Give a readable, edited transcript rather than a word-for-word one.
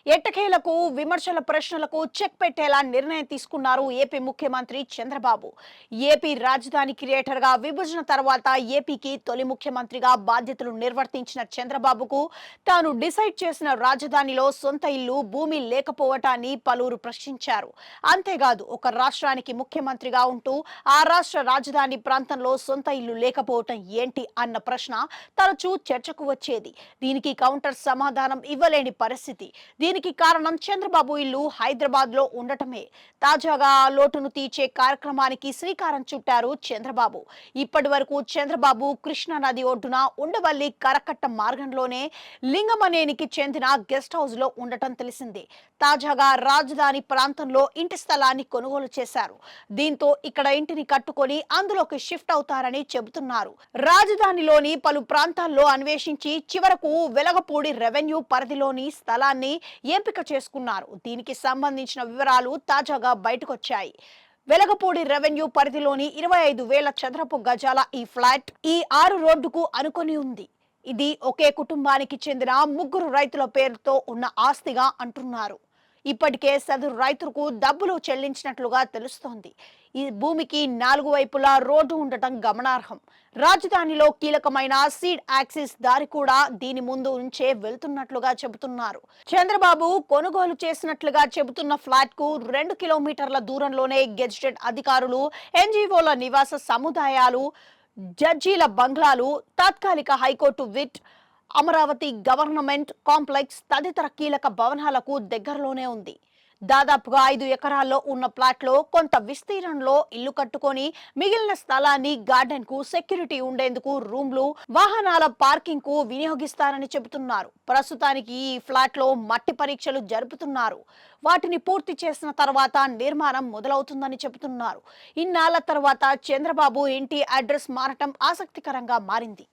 ఎట్టకేలకు విమర్శల ప్రశ్నలకు చెక్ పెట్టేలా నిర్ణయం తీసుకున్నారు ఏపీ ముఖ్యమంత్రి చంద్రబాబు. ఏపీ రాజధాని క్రియేటర్ గా విభజన తర్వాత ఏపీకి తొలి ముఖ్యమంత్రిగా బాధ్యతలు నిర్వర్తించిన చంద్రబాబుకు తాను డిసైడ్ చేసిన రాజధానిలో సొంత ఇల్లు, భూమి లేకపోవటాన్ని పలువురు ప్రశ్నించారు. అంతేకాదు ఒక రాష్ట్రానికి ముఖ్యమంత్రిగా ఉంటూ ఆ రాష్ట్ర రాజధాని ప్రాంతంలో సొంత ఇల్లు లేకపోవటం ఏంటి అన్న ప్రశ్న తరచూ చర్చకు వచ్చేది. దీనికి కౌంటర్ సమాధానం ఇవ్వలేని పరిస్థితి. దీనికి కారణం చంద్రబాబు ఇల్లు హైదరాబాద్ లో ఉండటమే. తాజాగా ఆ లోటును తీర్చే కార్యక్రమానికి శ్రీకారం చుట్టారు చంద్రబాబు. ఇప్పటి వరకు చంద్రబాబు కృష్ణా నది ఒడ్డున ఉండవల్లి కరకట్ట మార్గంలోనే లింగమనేనికి చెందిన గెస్ట్ హౌస్ లో ఉండటం తెలిసిందే. తాజాగా రాజధాని ప్రాంతంలో ఇంటి స్థలాన్ని కొనుగోలు చేశారు. దీంతో ఇక్కడ ఇంటిని కట్టుకొని అందులోకి షిఫ్ట్ అవుతారని చెబుతున్నారు. రాజధానిలోని పలు ప్రాంతాల్లో అన్వేషించి చివరకు వెలగపూడి రెవెన్యూ పరిధిలోని స్థలాన్ని ఎంపిక చేసుకున్నారు. దీనికి సంబంధించిన వివరాలు తాజాగా బయటకొచ్చాయి. వెలగపూడి రెవెన్యూ పరిధిలోని 25,000 చదరపు గజాల ఈ ఫ్లాట్ ఈ 6 రోడ్డుకు అనుకొని ఉంది. ఇది ఒకే కుటుంబానికి చెందిన 3 రైతుల పేరుతో ఉన్న ఆస్తిగా అంటున్నారు. ఇప్పటికే సదరు రైతులకు డబ్బులు చెల్లించినట్లుగా తెలుస్తోంది. ఈ భూమికి 4 వైపులా రోడ్డు ఉండటం గమనార్హం. రాజధానిలో కీలకమైన సీడ్ యాక్సిస్ దారి కూడా దీని ముందు నుంచే వెళ్తున్నట్లుగా చెబుతున్నారు. చంద్రబాబు కొనుగోలు చేసినట్లుగా చెబుతున్న ఫ్లాట్ కు 2 కిలోమీటర్ల దూరంలోనే గెజిటెడ్ అధికారులు, ఎన్జీఓల నివాస సముదాయాలు, జడ్జీల బంగ్లాలు, తాత్కాలిక హైకోర్టు విట్, అమరావతి గవర్నమెంట్ కాంప్లెక్స్ తదితర కీలక భవనాలకు దగ్గరలోనే ఉంది. దాదాపుగా 5 ఎకరాల్లో ఉన్న ప్లాట్లో కొంత విస్తీర్ణంలో ఇల్లు కట్టుకొని మిగిలిన స్థలాన్ని గార్డెన్ కు, సెక్యూరిటీ ఉండేందుకు రూమ్లు, వాహనాల పార్కింగ్ కు వినియోగిస్తారని చెబుతున్నారు. ప్రస్తుతానికి ఈ ఫ్లాట్ లో మట్టి పరీక్షలు జరుపుతున్నారు. వాటిని పూర్తి చేసిన తర్వాత నిర్మాణం మొదలవుతుందని చెబుతున్నారు. ఇన్నాళ్ల తర్వాత చంద్రబాబు ఇంటి అడ్రస్ మారటం ఆసక్తికరంగా మారింది.